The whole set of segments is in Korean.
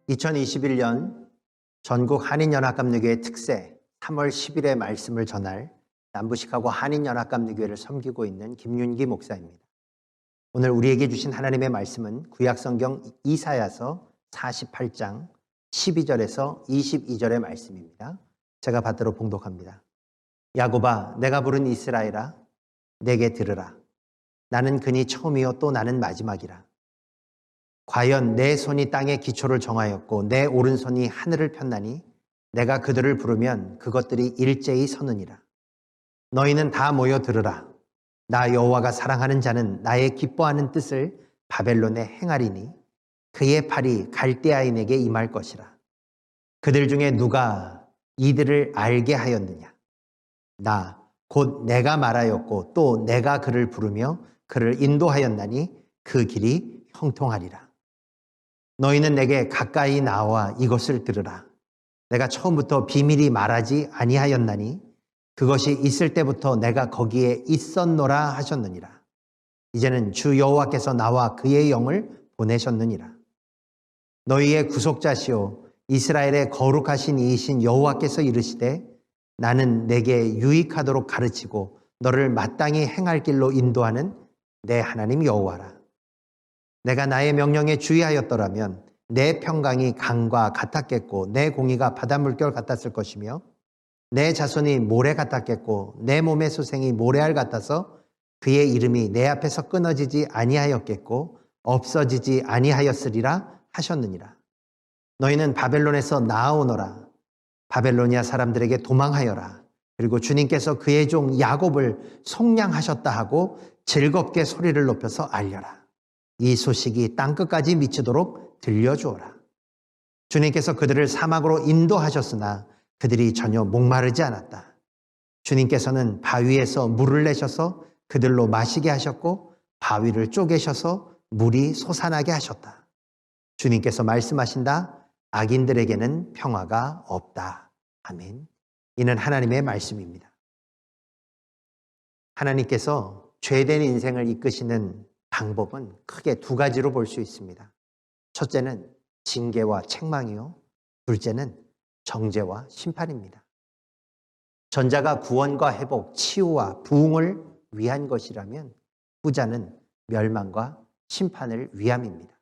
(2021년) 전국 한인연합감리교회 특세 3월 10일의 말씀을 전할 남부시카고 한인연합감리교회를 섬기고 있는 김윤기 목사입니다. 오늘 우리에게 주신 하나님의 말씀은 구약성경 이사야서 48장 12절에서 22절의 말씀입니다. 제가 받들어 봉독합니다. 야곱아, 내가 부른 이스라엘아, 내게 들으라. 나는 그니 처음이요 또 나는 마지막이라. 과연 내 손이 땅의 기초를 정하였고 내 오른손이 하늘을 폈나니 내가 그들을 부르면 그것들이 일제히 서느니라. 너희는 다 모여 들으라. 나 여호와가 사랑하는 자는 나의 기뻐하는 뜻을 바벨론에 행하리니 그의 팔이 갈대아인에게 임할 것이라. 그들 중에 누가 이들을 알게 하였느냐? 나 곧 내가 말하였고 또 내가 그를 부르며 그를 인도하였나니 그 길이 형통하리라. 너희는 내게 가까이 나와 이것을 들으라. 내가 처음부터 비밀이 말하지 아니하였나니 그것이 있을 때부터 내가 거기에 있었노라 하셨느니라. 이제는 주 여호와께서 나와 그의 영을 보내셨느니라. 너희의 구속자시오 이스라엘의 거룩하신 이이신 여호와께서 이르시되 나는 내게 유익하도록 가르치고 너를 마땅히 행할 길로 인도하는 내 하나님 여호와라. 내가 나의 명령에 주의하였더라면 내 평강이 강과 같았겠고 내 공의가 바닷물결 같았을 것이며 내 자손이 모래 같았겠고 내 몸의 소생이 모래알 같아서 그의 이름이 내 앞에서 끊어지지 아니하였겠고 없어지지 아니하였으리라 하셨느니라. 너희는 바벨론에서 나아오너라. 바벨로니아 사람들에게 도망하여라. 그리고 주님께서 그의 종 야곱을 속량하셨다 하고 즐겁게 소리를 높여서 알려라. 이 소식이 땅끝까지 미치도록 들려주어라. 주님께서 그들을 사막으로 인도하셨으나 그들이 전혀 목마르지 않았다. 주님께서는 바위에서 물을 내셔서 그들로 마시게 하셨고 바위를 쪼개셔서 물이 솟아나게 하셨다. 주님께서 말씀하신다. 악인들에게는 평화가 없다. 아멘. 이는 하나님의 말씀입니다. 하나님께서 죄된 인생을 이끄시는 방법은 크게 두 가지로 볼 수 있습니다. 첫째는 징계와 책망이요. 둘째는 정죄와 심판입니다. 전자가 구원과 회복, 치유와 부흥을 위한 것이라면 후자는 멸망과 심판을 위함입니다.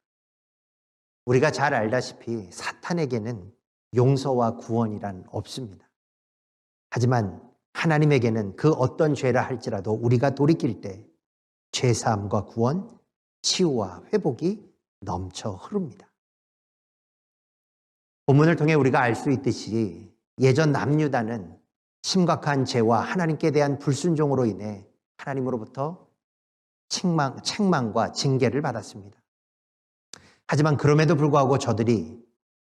우리가 잘 알다시피 사탄에게는 용서와 구원이란 없습니다. 하지만 하나님에게는 그 어떤 죄라 할지라도 우리가 돌이킬 때 죄사함과 구원, 치유와 회복이 넘쳐 흐릅니다. 본문을 통해 우리가 알 수 있듯이 예전 남유다는 심각한 죄와 하나님께 대한 불순종으로 인해 하나님으로부터 책망과 징계를 받았습니다. 하지만 그럼에도 불구하고 저들이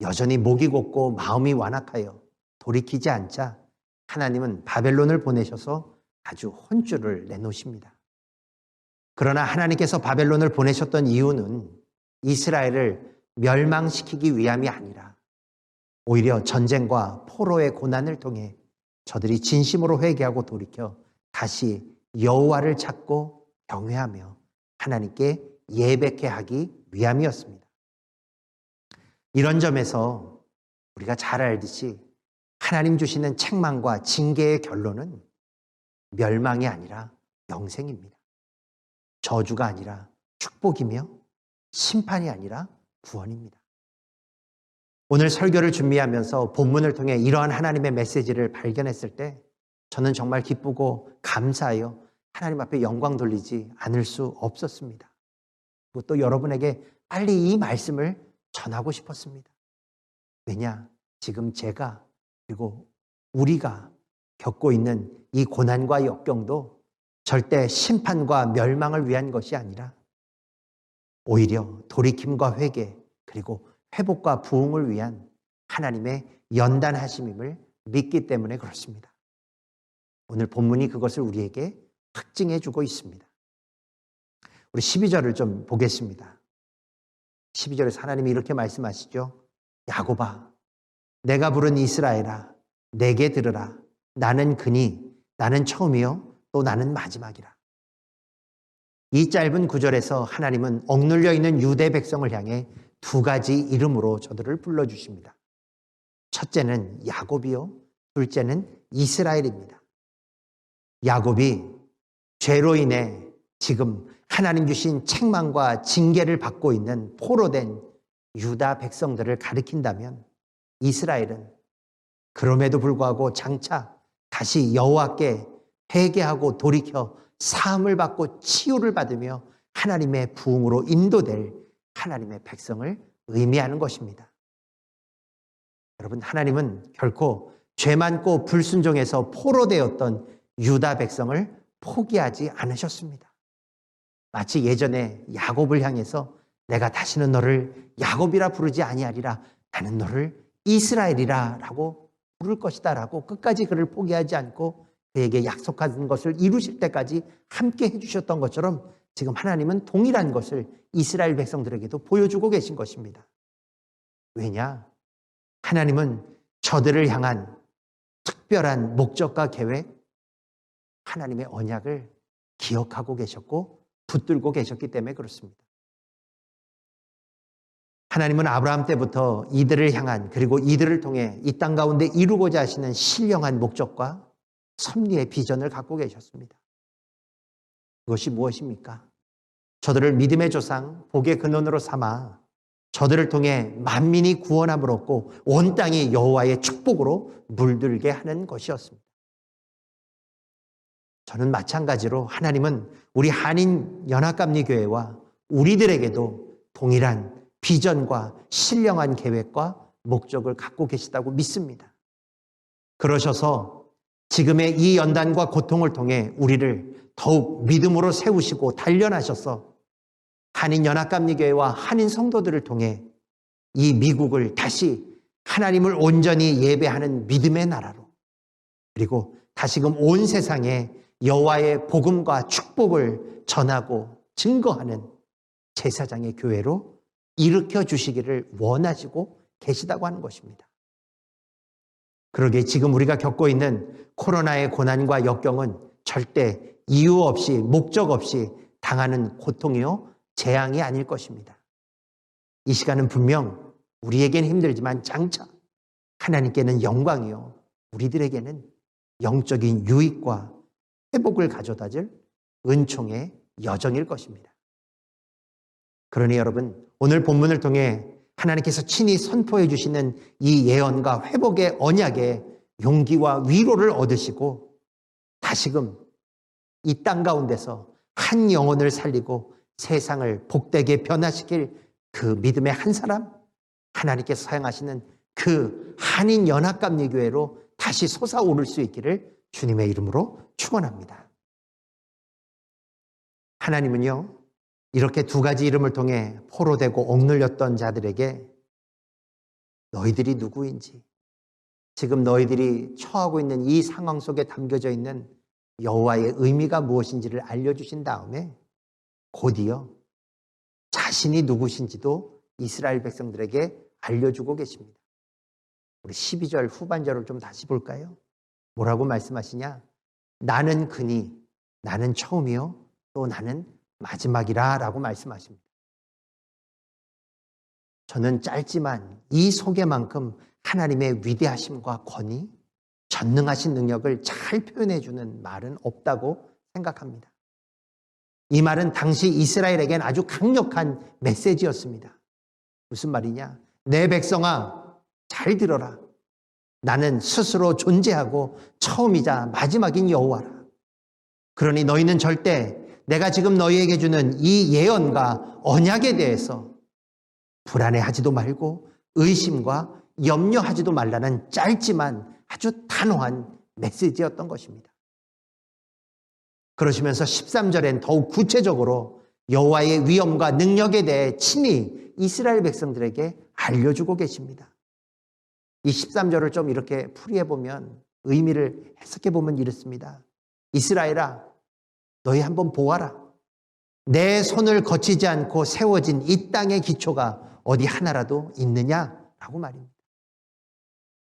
여전히 목이 곧고 마음이 완악하여 돌이키지 않자 하나님은 바벨론을 보내셔서 아주 혼쭐을 내놓으십니다. 그러나 하나님께서 바벨론을 보내셨던 이유는 이스라엘을 멸망시키기 위함이 아니라 오히려 전쟁과 포로의 고난을 통해 저들이 진심으로 회개하고 돌이켜 다시 여호와를 찾고 경외하며 하나님께 예배케 하기 위함이었습니다. 이런 점에서 우리가 잘 알듯이 하나님 주시는 책망과 징계의 결론은 멸망이 아니라 영생입니다. 저주가 아니라 축복이며 심판이 아니라 구원입니다. 오늘 설교를 준비하면서 본문을 통해 이러한 하나님의 메시지를 발견했을 때 저는 정말 기쁘고 감사하여 하나님 앞에 영광 돌리지 않을 수 없었습니다. 그리고 또 여러분에게 빨리 이 말씀을 전하고 싶었습니다. 왜냐? 지금 제가 그리고 우리가 겪고 있는 이 고난과 역경도 절대 심판과 멸망을 위한 것이 아니라 오히려 돌이킴과 회개 그리고 회복과 부흥을 위한 하나님의 연단하심임을 믿기 때문에 그렇습니다. 오늘 본문이 그것을 우리에게 확증해 주고 있습니다. 우리 12절을 좀 보겠습니다. 12절에서 하나님이 이렇게 말씀하시죠. 야곱아, 내가 부른 이스라엘아, 내게 들으라. 나는 그니, 나는 처음이요 또 나는 마지막이라. 이 짧은 구절에서 하나님은 억눌려 있는 유대 백성을 향해 두 가지 이름으로 저들을 불러주십니다. 첫째는 야곱이요, 둘째는 이스라엘입니다. 야곱이 죄로 인해 지금 하나님 주신 책망과 징계를 받고 있는 포로된 유다 백성들을 가리킨다면 이스라엘은 그럼에도 불구하고 장차 다시 여호와께 회개하고 돌이켜 사함을 받고 치유를 받으며 하나님의 부흥으로 인도될 하나님의 백성을 의미하는 것입니다. 여러분, 하나님은 결코 죄 많고 불순종해서 포로되었던 유다 백성을 포기하지 않으셨습니다. 마치 예전에 야곱을 향해서 내가 다시는 너를 야곱이라 부르지 아니하리라, 나는 너를 이스라엘이라 라고 부를 것이다 라고 끝까지 그를 포기하지 않고 그에게 약속한 것을 이루실 때까지 함께 해주셨던 것처럼 지금 하나님은 동일한 것을 이스라엘 백성들에게도 보여주고 계신 것입니다. 왜냐? 하나님은 저들을 향한 특별한 목적과 계획, 하나님의 언약을 기억하고 계셨고 붙들고 계셨기 때문에 그렇습니다. 하나님은 아브라함 때부터 이들을 향한 그리고 이들을 통해 이 땅 가운데 이루고자 하시는 신령한 목적과 섭리의 비전을 갖고 계셨습니다. 그것이 무엇입니까? 저들을 믿음의 조상, 복의 근원으로 삼아 저들을 통해 만민이 구원함을 얻고 온 땅이 여호와의 축복으로 물들게 하는 것이었습니다. 저는 마찬가지로 하나님은 우리 한인연합감리교회와 우리들에게도 동일한 비전과 신령한 계획과 목적을 갖고 계시다고 믿습니다. 그러셔서 지금의 이 연단과 고통을 통해 우리를 더욱 믿음으로 세우시고 단련하셔서 한인연합감리교회와 한인 성도들을 통해 이 미국을 다시 하나님을 온전히 예배하는 믿음의 나라로, 그리고 다시금 온 세상에 여호와의 복음과 축복을 전하고 증거하는 제사장의 교회로 일으켜 주시기를 원하시고 계시다고 하는 것입니다. 그러기에 지금 우리가 겪고 있는 코로나의 고난과 역경은 절대 이유 없이 목적 없이 당하는 고통이요 재앙이 아닐 것입니다. 이 시간은 분명 우리에게는 힘들지만 장차 하나님께는 영광이요 우리들에게는 영적인 유익과 회복을 가져다 줄 은총의 여정일 것입니다. 그러니 여러분, 오늘 본문을 통해 하나님께서 친히 선포해 주시는 이 예언과 회복의 언약에 용기와 위로를 얻으시고 다시금 이 땅 가운데서 한 영혼을 살리고 세상을 복되게 변화시킬 그 믿음의 한 사람, 하나님께서 사용하시는 그 한인연합감리교회로 다시 솟아오를 수 있기를 주님의 이름으로 축원합니다. 하나님은요, 이렇게 두 가지 이름을 통해 포로되고 억눌렸던 자들에게 너희들이 누구인지, 지금 너희들이 처하고 있는 이 상황 속에 담겨져 있는 여호와의 의미가 무엇인지를 알려주신 다음에 곧이어 자신이 누구신지도 이스라엘 백성들에게 알려주고 계십니다. 우리 12절 후반절을 좀 다시 볼까요? 뭐라고 말씀하시냐? 나는 그니, 나는 처음이요 또 나는 마지막이라 라고 말씀하십니다. 저는 짧지만 이 소개만큼 하나님의 위대하심과 권위, 전능하신 능력을 잘 표현해 주는 말은 없다고 생각합니다. 이 말은 당시 이스라엘에겐 아주 강력한 메시지였습니다. 무슨 말이냐? 내 백성아, 잘 들어라. 나는 스스로 존재하고 처음이자 마지막인 여호와라. 그러니 너희는 절대 내가 지금 너희에게 주는 이 예언과 언약에 대해서 불안해하지도 말고 의심과 염려하지도 말라는 짧지만 아주 단호한 메시지였던 것입니다. 그러시면서 13절엔 더욱 구체적으로 여호와의 위엄과 능력에 대해 친히 이스라엘 백성들에게 알려주고 계십니다. 이 13절을 좀 이렇게 풀이해보면, 의미를 해석해보면 이렇습니다. 이스라엘아, 너희 한번 보아라. 내 손을 거치지 않고 세워진 이 땅의 기초가 어디 하나라도 있느냐라고 말입니다.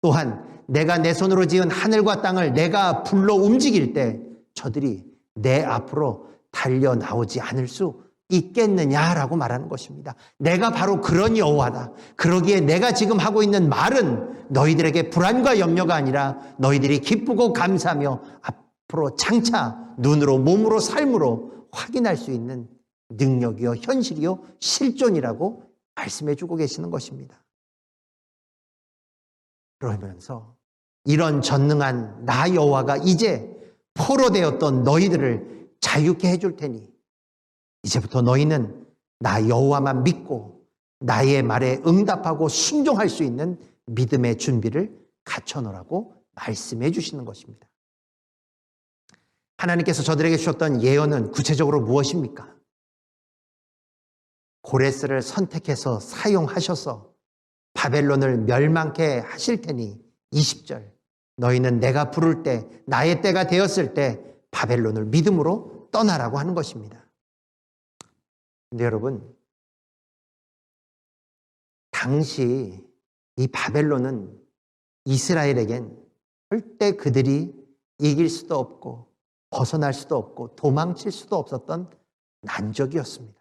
또한 내가 내 손으로 지은 하늘과 땅을 내가 불러 움직일 때 저들이 내 앞으로 달려나오지 않을 수 있겠느냐라고 말하는 것입니다. 내가 바로 그런 여호와다. 그러기에 내가 지금 하고 있는 말은 너희들에게 불안과 염려가 아니라 너희들이 기쁘고 감사하며 앞으로 장차 눈으로, 몸으로, 삶으로 확인할 수 있는 능력이요, 현실이요, 실존이라고 말씀해 주고 계시는 것입니다. 그러면서 이런 전능한 나 여호와가 이제 포로되었던 너희들을 자유케 해줄 테니 이제부터 너희는 나 여호와만 믿고 나의 말에 응답하고 순종할 수 있는 믿음의 준비를 갖춰놓으라고 말씀해 주시는 것입니다. 하나님께서 저들에게 주셨던 예언은 구체적으로 무엇입니까? 고레스를 선택해서 사용하셔서 바벨론을 멸망케 하실 테니 20절, 너희는 내가 부를 때, 나의 때가 되었을 때 바벨론을 믿음으로 떠나라고 하는 것입니다. 근데 여러분, 당시 이 바벨론은 이스라엘에겐 절대 그들이 이길 수도 없고 벗어날 수도 없고 도망칠 수도 없었던 난적이었습니다.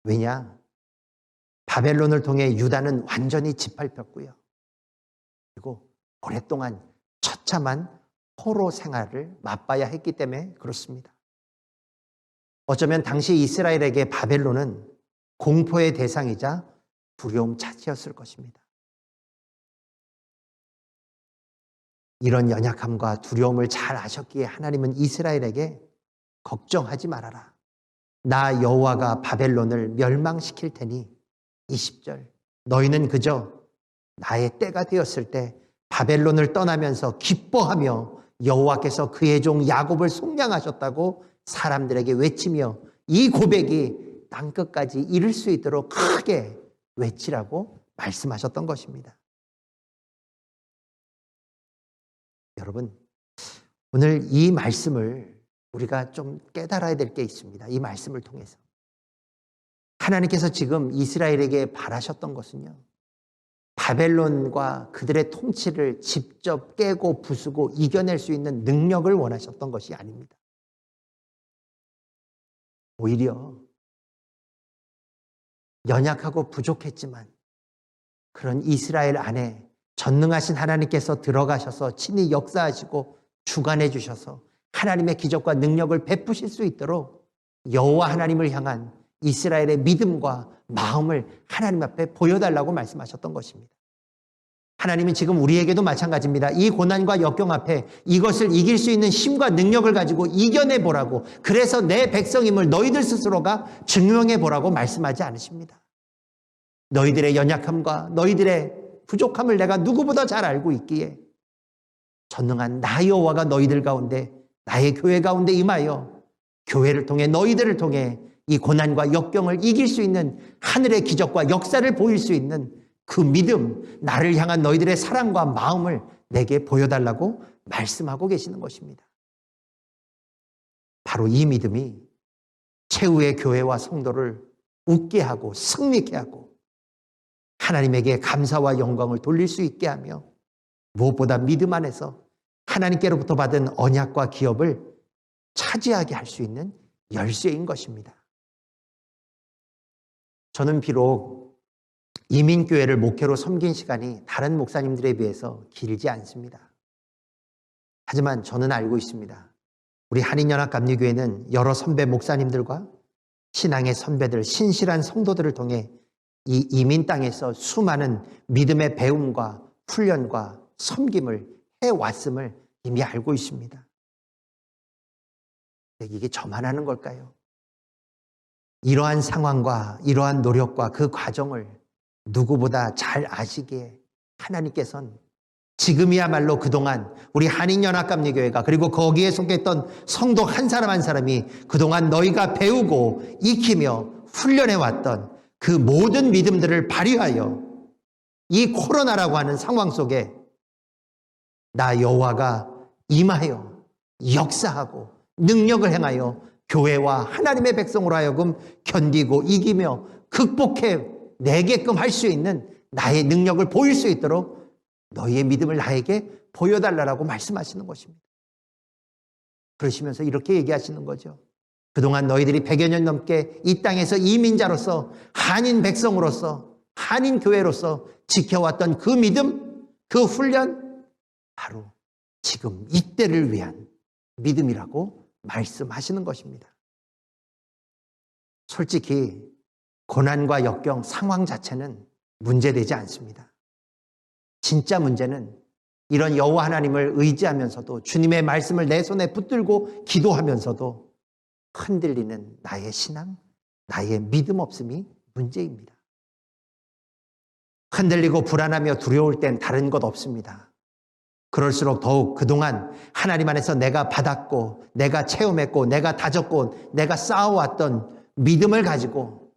왜냐? 바벨론을 통해 유다는 완전히 짓밟혔고요. 그리고 오랫동안 처참한 포로 생활을 맛봐야 했기 때문에 그렇습니다. 어쩌면 당시 이스라엘에게 바벨론은 공포의 대상이자 두려움 자체였을 것입니다. 이런 연약함과 두려움을 잘 아셨기에 하나님은 이스라엘에게 걱정하지 말아라. 나 여호와가 바벨론을 멸망시킬 테니 20절, 너희는 그저 나의 때가 되었을 때 바벨론을 떠나면서 기뻐하며 여호와께서 그의 종 야곱을 속량하셨다고 사람들에게 외치며 이 고백이 땅끝까지 이를 수 있도록 크게 외치라고 말씀하셨던 것입니다. 여러분, 오늘 이 말씀을 우리가 좀 깨달아야 될 게 있습니다. 이 말씀을 통해서 하나님께서 지금 이스라엘에게 바라셨던 것은요, 바벨론과 그들의 통치를 직접 깨고 부수고 이겨낼 수 있는 능력을 원하셨던 것이 아닙니다. 오히려 연약하고 부족했지만 그런 이스라엘 안에 전능하신 하나님께서 들어가셔서 친히 역사하시고 주관해 주셔서 하나님의 기적과 능력을 베푸실 수 있도록 여호와 하나님을 향한 이스라엘의 믿음과 마음을 하나님 앞에 보여달라고 말씀하셨던 것입니다. 하나님은 지금 우리에게도 마찬가지입니다. 이 고난과 역경 앞에 이것을 이길 수 있는 힘과 능력을 가지고 이겨내보라고, 그래서 내 백성임을 너희들 스스로가 증명해보라고 말씀하지 않으십니다. 너희들의 연약함과 너희들의 부족함을 내가 누구보다 잘 알고 있기에 전능한 나 여호와가 너희들 가운데, 나의 교회 가운데 임하여 교회를 통해 너희들을 통해 이 고난과 역경을 이길 수 있는 하늘의 기적과 역사를 보일 수 있는 그 믿음, 나를 향한 너희들의 사랑과 마음을 내게 보여달라고 말씀하고 계시는 것입니다. 바로 이 믿음이 최후의 교회와 성도를 웃게 하고 승리케 하고 하나님에게 감사와 영광을 돌릴 수 있게 하며 무엇보다 믿음 안에서 하나님께로부터 받은 언약과 기업을 차지하게 할 수 있는 열쇠인 것입니다. 저는 비록 이민교회를 목회로 섬긴 시간이 다른 목사님들에 비해서 길지 않습니다. 하지만 저는 알고 있습니다. 우리 한인연합감리교회는 여러 선배 목사님들과 신앙의 선배들, 신실한 성도들을 통해 이 이민 땅에서 수많은 믿음의 배움과 훈련과 섬김을 해왔음을 이미 알고 있습니다. 이게 저만 하는 걸까요? 이러한 상황과 이러한 노력과 그 과정을 누구보다 잘 아시기에 하나님께서는 지금이야말로 그동안 우리 한인연합감리교회가 그리고 거기에 속했던 성도 한 사람 한 사람이 그동안 너희가 배우고 익히며 훈련해왔던 그 모든 믿음들을 발휘하여 이 코로나라고 하는 상황 속에 나 여호와가 임하여 역사하고 능력을 행하여 교회와 하나님의 백성으로 하여금 견디고 이기며 극복해 내게끔 할 수 있는 나의 능력을 보일 수 있도록 너희의 믿음을 나에게 보여달라고 말씀하시는 것입니다. 그러시면서 이렇게 얘기하시는 거죠. 그동안 너희들이 100여 년 넘게 이 땅에서 이민자로서 한인 백성으로서 한인 교회로서 지켜왔던 그 믿음, 그 훈련 바로 지금 이때를 위한 믿음이라고 말씀하시는 것입니다. 솔직히 고난과 역경, 상황 자체는 문제되지 않습니다. 진짜 문제는 이런 여호와 하나님을 의지하면서도 주님의 말씀을 내 손에 붙들고 기도하면서도 흔들리는 나의 신앙, 나의 믿음 없음이 문제입니다. 흔들리고 불안하며 두려울 땐 다른 것 없습니다. 그럴수록 더욱 그동안 하나님 안에서 내가 받았고 내가 체험했고 내가 다졌고 내가 쌓아왔던 믿음을 가지고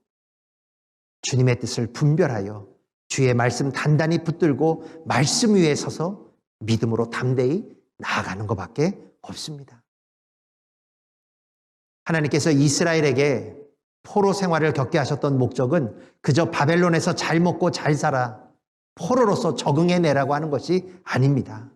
주님의 뜻을 분별하여 주의 말씀 단단히 붙들고 말씀 위에 서서 믿음으로 담대히 나아가는 것밖에 없습니다. 하나님께서 이스라엘에게 포로 생활을 겪게 하셨던 목적은 그저 바벨론에서 잘 먹고 잘 살아 포로로서 적응해내라고 하는 것이 아닙니다.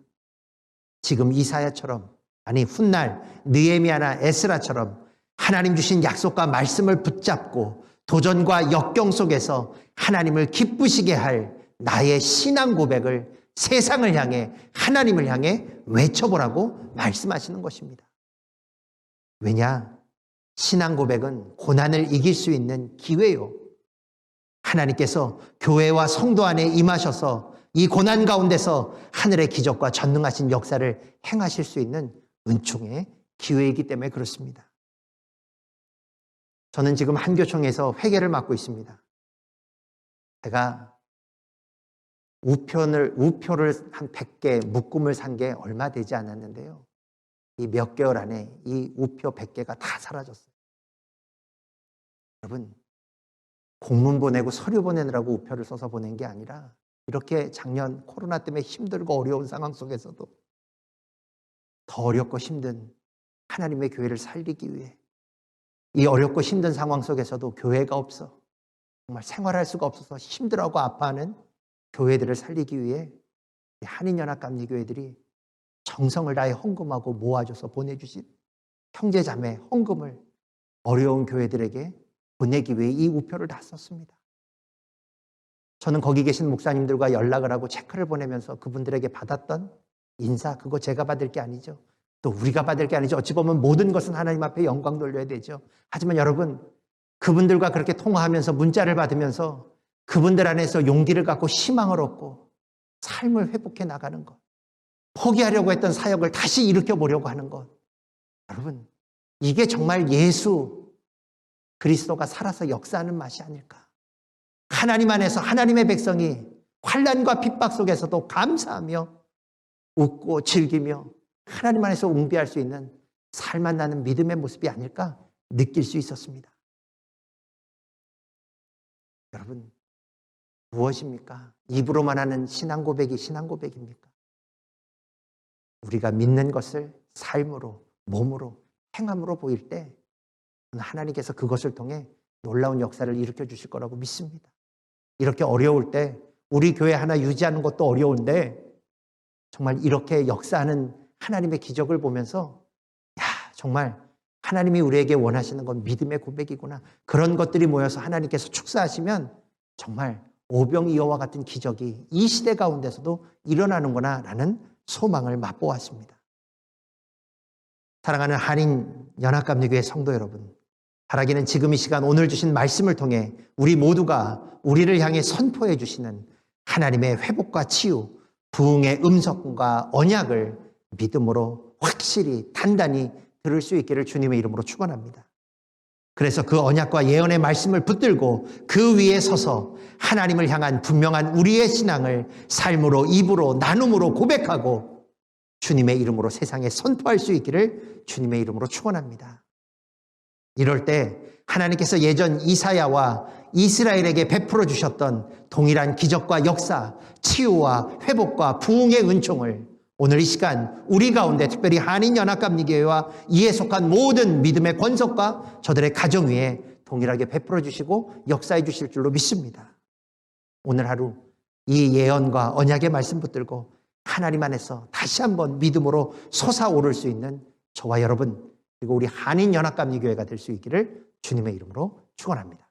지금 이사야처럼 아니 훗날 느헤미야나 에스라처럼 하나님 주신 약속과 말씀을 붙잡고 도전과 역경 속에서 하나님을 기쁘시게 할 나의 신앙 고백을 세상을 향해 하나님을 향해 외쳐보라고 말씀하시는 것입니다. 왜냐? 신앙 고백은 고난을 이길 수 있는 기회요. 하나님께서 교회와 성도 안에 임하셔서 이 고난 가운데서 하늘의 기적과 전능하신 역사를 행하실 수 있는 은총의 기회이기 때문에 그렇습니다. 저는 지금 한교총에서 회계를 맡고 있습니다. 제가 우표를 한 100개 묶음을 산 게 얼마 되지 않았는데요. 이 몇 개월 안에 이 우표 100개가 다 사라졌어요. 여러분, 공문 보내고 서류 보내느라고 우표를 써서 보낸 게 아니라 이렇게 작년 코로나 때문에 힘들고 어려운 상황 속에서도 더 어렵고 힘든 하나님의 교회를 살리기 위해 이 어렵고 힘든 상황 속에서도 교회가 없어 정말 생활할 수가 없어서 힘들어하고 아파하는 교회들을 살리기 위해 한인연합감리교회들이 정성을 다해 헌금하고 모아줘서 보내주신 형제자매 헌금을 어려운 교회들에게 보내기 위해 이 우표를 다 썼습니다. 저는 거기 계신 목사님들과 연락을 하고 체크를 보내면서 그분들에게 받았던 인사, 그거 제가 받을 게 아니죠. 또 우리가 받을 게 아니죠. 어찌 보면 모든 것은 하나님 앞에 영광 돌려야 되죠. 하지만 여러분, 그분들과 그렇게 통화하면서 문자를 받으면서 그분들 안에서 용기를 갖고 희망을 얻고 삶을 회복해 나가는 것, 포기하려고 했던 사역을 다시 일으켜보려고 하는 것, 여러분, 이게 정말 예수 그리스도가 살아서 역사하는 맛이 아닐까. 하나님 안에서 하나님의 백성이 환난과 핍박 속에서도 감사하며 웃고 즐기며 하나님 안에서 웅비할 수 있는 살만 나는 믿음의 모습이 아닐까 느낄 수 있었습니다. 여러분, 무엇입니까? 입으로만 하는 신앙 고백이 신앙 고백입니까? 우리가 믿는 것을 삶으로, 몸으로, 행함으로 보일 때 하나님께서 그것을 통해 놀라운 역사를 일으켜 주실 거라고 믿습니다. 이렇게 어려울 때 우리 교회 하나 유지하는 것도 어려운데 정말 이렇게 역사하는 하나님의 기적을 보면서 야, 정말 하나님이 우리에게 원하시는 건 믿음의 고백이구나. 그런 것들이 모여서 하나님께서 축사하시면 정말 오병이어와 같은 기적이 이 시대 가운데서도 일어나는구나 라는 소망을 맛보았습니다. 사랑하는 한인연합감리교회 성도 여러분, 바라기는 지금 이 시간 오늘 주신 말씀을 통해 우리 모두가 우리를 향해 선포해 주시는 하나님의 회복과 치유, 부흥의 음성과 언약을 믿음으로 확실히 단단히 들을 수 있기를 주님의 이름으로 축원합니다. 그래서 그 언약과 예언의 말씀을 붙들고 그 위에 서서 하나님을 향한 분명한 우리의 신앙을 삶으로, 입으로, 나눔으로 고백하고 주님의 이름으로 세상에 선포할 수 있기를 주님의 이름으로 축원합니다. 이럴 때 하나님께서 예전 이사야와 이스라엘에게 베풀어 주셨던 동일한 기적과 역사, 치유와 회복과 부흥의 은총을 오늘 이 시간 우리 가운데 특별히 한인연합감리교회와 이에 속한 모든 믿음의 권속과 저들의 가정 위에 동일하게 베풀어 주시고 역사해 주실 줄로 믿습니다. 오늘 하루 이 예언과 언약의 말씀 붙들고 하나님 안에서 다시 한번 믿음으로 솟아오를 수 있는 저와 여러분 그리고 우리 한인연합감리교회가 될 수 있기를 주님의 이름으로 축원합니다.